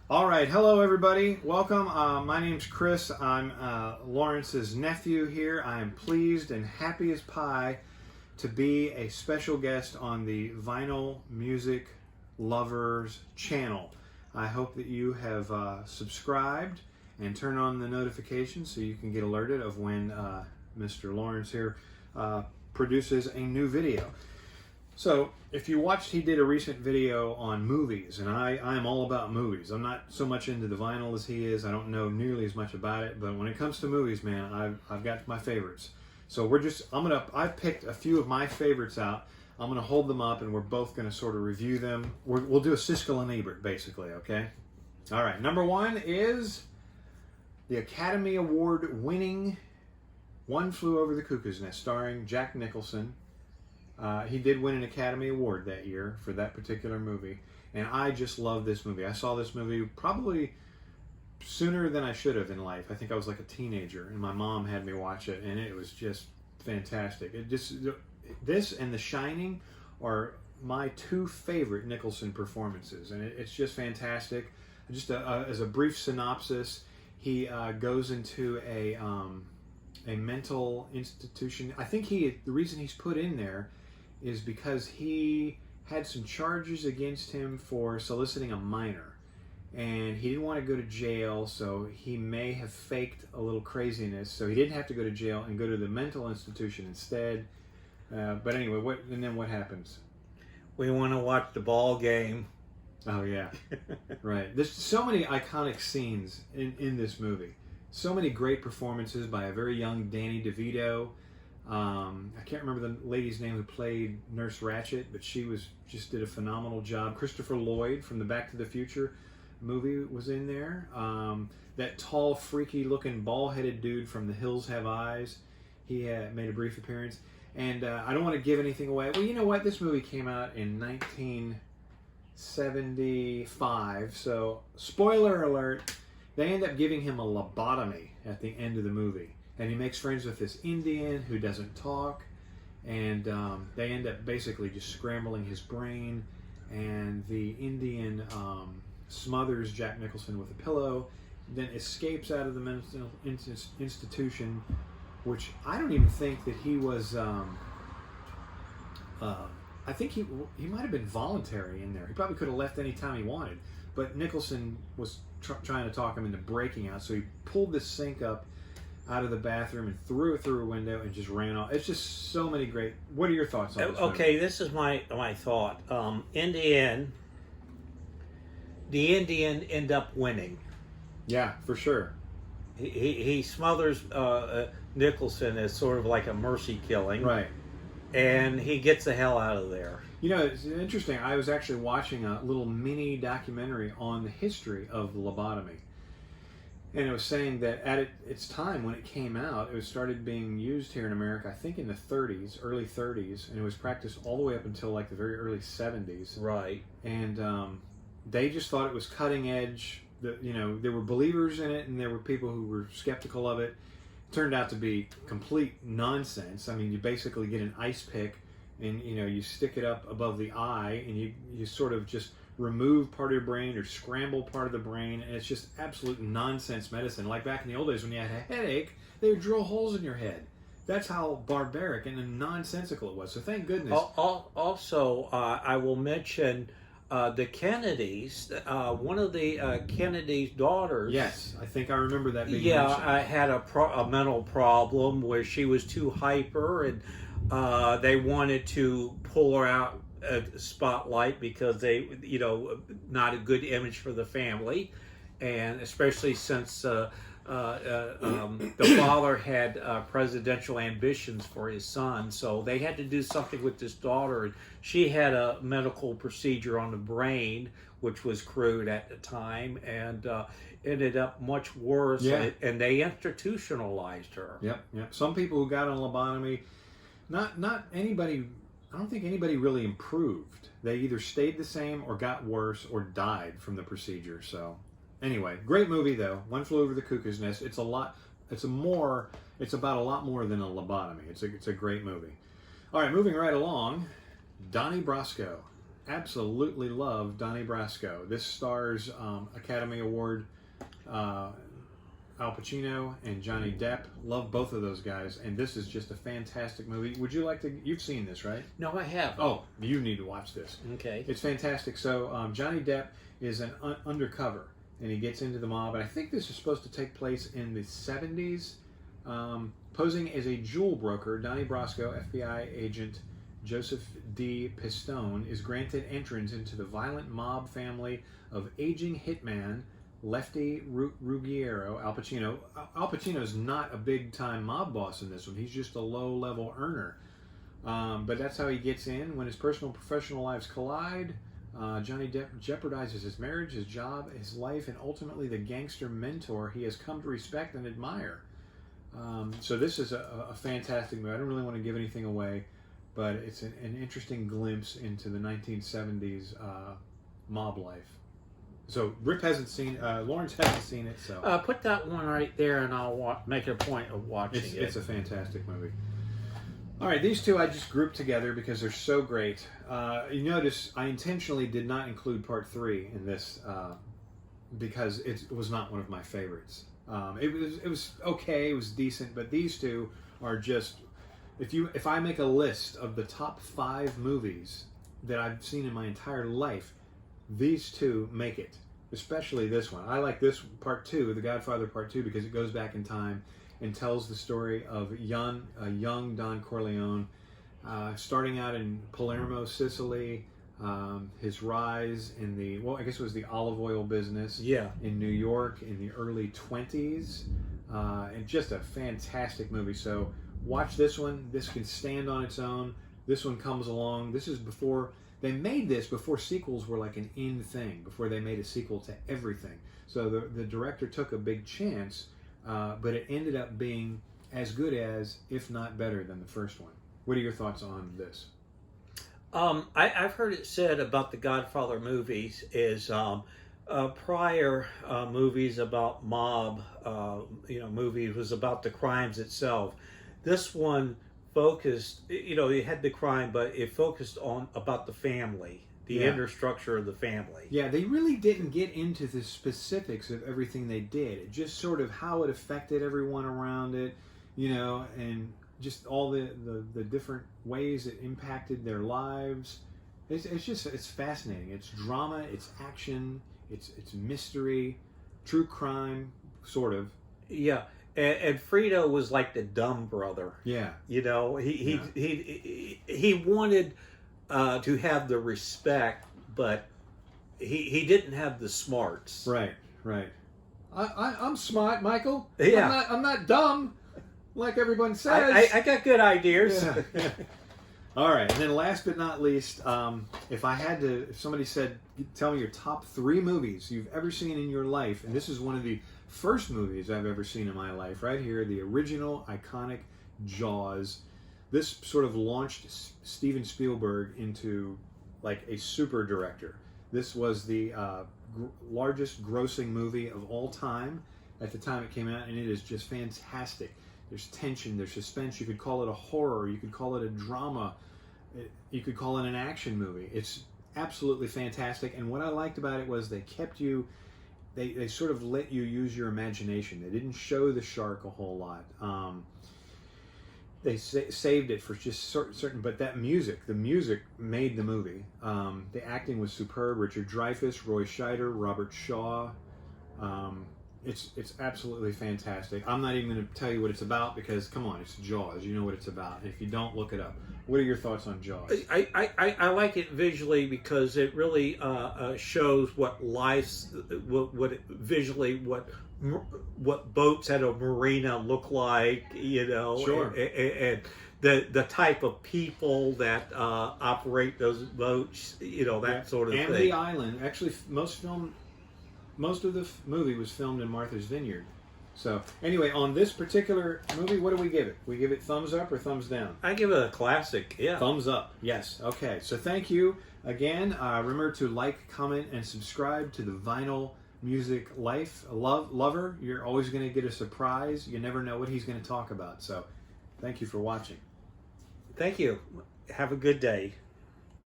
All right, hello everybody. Welcome. My name's Chris. I'm Lawrence's nephew here. I am pleased and happy as pie to be a special guest on the Vinyl Music Lovers channel. I hope that you have subscribed and turn on the notifications so you can get alerted of when Mr. Lawrence here produces a new video. So, if you watched, he did a recent video on movies, and I am all about movies. I'm not so much into the vinyl as he is. I don't know nearly as much about it, but when it comes to movies, man, I've got my favorites. So I've picked a few of my favorites out. I'm gonna hold them up, and we're both gonna sort of review them. We'll do a Siskel and Ebert, basically, okay? All right, number one is the Academy Award winning One Flew Over the Cuckoo's Nest, starring Jack Nicholson. He did win an Academy Award that year for that particular movie, and I just love this movie. I saw this movie probably sooner than I should have in life. I think I was like a teenager, and my mom had me watch it, and it was just fantastic. This and The Shining are my two favorite Nicholson performances, and it's just fantastic. Just as a brief synopsis, he goes into a mental institution. I think the reason he's put in there is because he had some charges against him for soliciting a minor, and he didn't want to go to jail, so he may have faked a little craziness, so he didn't have to go to jail and go to the mental institution instead. But anyway, what happens? We want to watch the ball game. Oh yeah, right. There's so many iconic scenes in this movie. So many great performances by a very young Danny DeVito. I can't remember the lady's name who played Nurse Ratched, but she just did a phenomenal job. Christopher Lloyd from the Back to the Future movie was in there. That tall, freaky-looking, bald-headed dude from The Hills Have Eyes, he made a brief appearance. And I don't want to give anything away. Well, you know what? This movie came out in 1975, so spoiler alert. They end up giving him a lobotomy at the end of the movie. And he makes friends with this Indian who doesn't talk. And they end up basically just scrambling his brain. And the Indian smothers Jack Nicholson with a pillow, then escapes out of the mental institution, which I don't even think that he was... I think he might have been voluntary in there. He probably could have left any time he wanted. But Nicholson was trying to talk him into breaking out, so he pulled this sink up out of the bathroom and threw it through a window and just ran off. It's just so many great... What are your thoughts on this Okay, movie? this is my thought. In the end, the Indian end up winning. Yeah, for sure. He smothers Nicholson as sort of like a mercy killing. Right. And he gets the hell out of there. You know, it's interesting. I was actually watching a little mini documentary on the history of lobotomy. And it was saying that at its time when it came out, it started being used here in America, I think in the 30s, early 30s, and it was practiced all the way up until like the very early 70s. Right. And they just thought it was cutting edge. There were believers in it, and there were people who were skeptical of it. It turned out to be complete nonsense. I mean, you basically get an ice pick, and you stick it up above the eye, and you sort of just remove part of your brain or scramble part of the brain, and it's just absolute nonsense medicine. Like back in the old days when you had a headache, they would drill holes in your head. That's how barbaric and nonsensical it was. So thank goodness. Also, I will mention the Kennedys. One of the Kennedy's daughters. Yes, I think I remember that being Yeah, mentioned. I had a mental problem where she was too hyper, and they wanted to pull her out a spotlight because they, not a good image for the family, and especially since the father had presidential ambitions for his son, so they had to do something with this daughter. She had a medical procedure on the brain, which was crude at the time, and ended up much worse. Yeah. And they institutionalized her. Yep. Some people who got on lobotomy, not anybody. I don't think anybody really improved. They either stayed the same or got worse or died from the procedure. So, anyway, great movie though. One Flew Over the Cuckoo's Nest. It's about a lot more than a lobotomy. It's a great movie. All right, moving right along. Donnie Brasco. absolutely love Donnie Brasco. This stars Academy Award Al Pacino and Johnny Depp. Love both of those guys, and this is just a fantastic movie. Would you like to? You've seen this, right? No, I haven't. Oh, you need to watch this. Okay. It's fantastic. So Johnny Depp is an undercover, and he gets into the mob. And I think this is supposed to take place in the 70s. Posing as a jewel broker, Donnie Brasco, FBI agent Joseph D. Pistone, is granted entrance into the violent mob family of aging hitman Lefty Ruggiero, Al Pacino. Al Pacino's not a big-time mob boss in this one. He's just a low-level earner. But that's how he gets in. When his personal and professional lives collide, Johnny Depp jeopardizes his marriage, his job, his life, and ultimately the gangster mentor he has come to respect and admire. So this is a fantastic movie. I don't really want to give anything away, but it's an interesting glimpse into the 1970s mob life. So Rip hasn't seen, Lawrence hasn't seen it, so Put that one right there, and I'll make a point of watching it. it's a fantastic movie. All right, these two I just grouped together because they're so great. You notice I intentionally did not include part 3 in this because it was not one of my favorites. It was okay, it was decent, but these two are just, if I make a list of the top 5 movies that I've seen in my entire life, these two make it, especially this one. I like this part 2, The Godfather Part 2, because it goes back in time and tells the story of a young Don Corleone, starting out in Palermo, Sicily, his rise in the, I guess it was the olive oil business in New York in the early 20s, and just a fantastic movie. So watch this one. This can stand on its own. This one comes along. This is before they made this, before sequels were like an in thing, before they made a sequel to everything. So the director took a big chance, but it ended up being as good as, if not better than, the first one. What are your thoughts on this? I've heard it said about the Godfather movies is prior movies about mob, movies was about the crimes itself. This one focused, it had the crime, but it focused on about the family, the inner structure of the family. Yeah, they really didn't get into the specifics of everything they did. It just sort of how it affected everyone around it, and just all the different ways it impacted their lives. It's fascinating. It's drama, it's action, it's mystery, true crime, sort of. Yeah. And Frito was like the dumb brother. Yeah. He wanted to have the respect, but he didn't have the smarts. Right. I'm smart, Michael. Yeah. I'm not dumb, like everyone says. I got good ideas. Yeah. All right, and then last but not least, if somebody said, tell me your top 3 movies you've ever seen in your life, and this is one of the first movies I've ever seen in my life, right here, the original iconic Jaws. This sort of launched Steven Spielberg into like a super director. This was the largest grossing movie of all time at the time it came out, and it is just fantastic. There's tension, there's suspense. You could call it a horror, you could call it a drama, you could call it an action movie. It's absolutely fantastic, and what I liked about it was they kept you, they sort of let you use your imagination. They didn't show the shark a whole lot. They saved it for just certain, but the music made the movie. The acting was superb. Richard Dreyfuss, Roy Scheider, Robert Shaw. It's absolutely fantastic. I'm not even going to tell you what it's about because, come on, it's Jaws. You know what it's about. If you don't, look it up. What are your thoughts on Jaws? I like it visually because it really shows what what boats at a marina look like, Sure. And the type of people that operate those boats, that sort of thing. And the island. Actually, most of the movie was filmed in Martha's Vineyard. So, anyway, on this particular movie, what do we give it? We give it thumbs up or thumbs down? I give it a classic, yeah. Thumbs up, yes. Okay, so thank you again. Remember to like, comment, and subscribe to the Vinyl Music Life Lover. You're always going to get a surprise. You never know what he's going to talk about. So, thank you for watching. Thank you. Have a good day.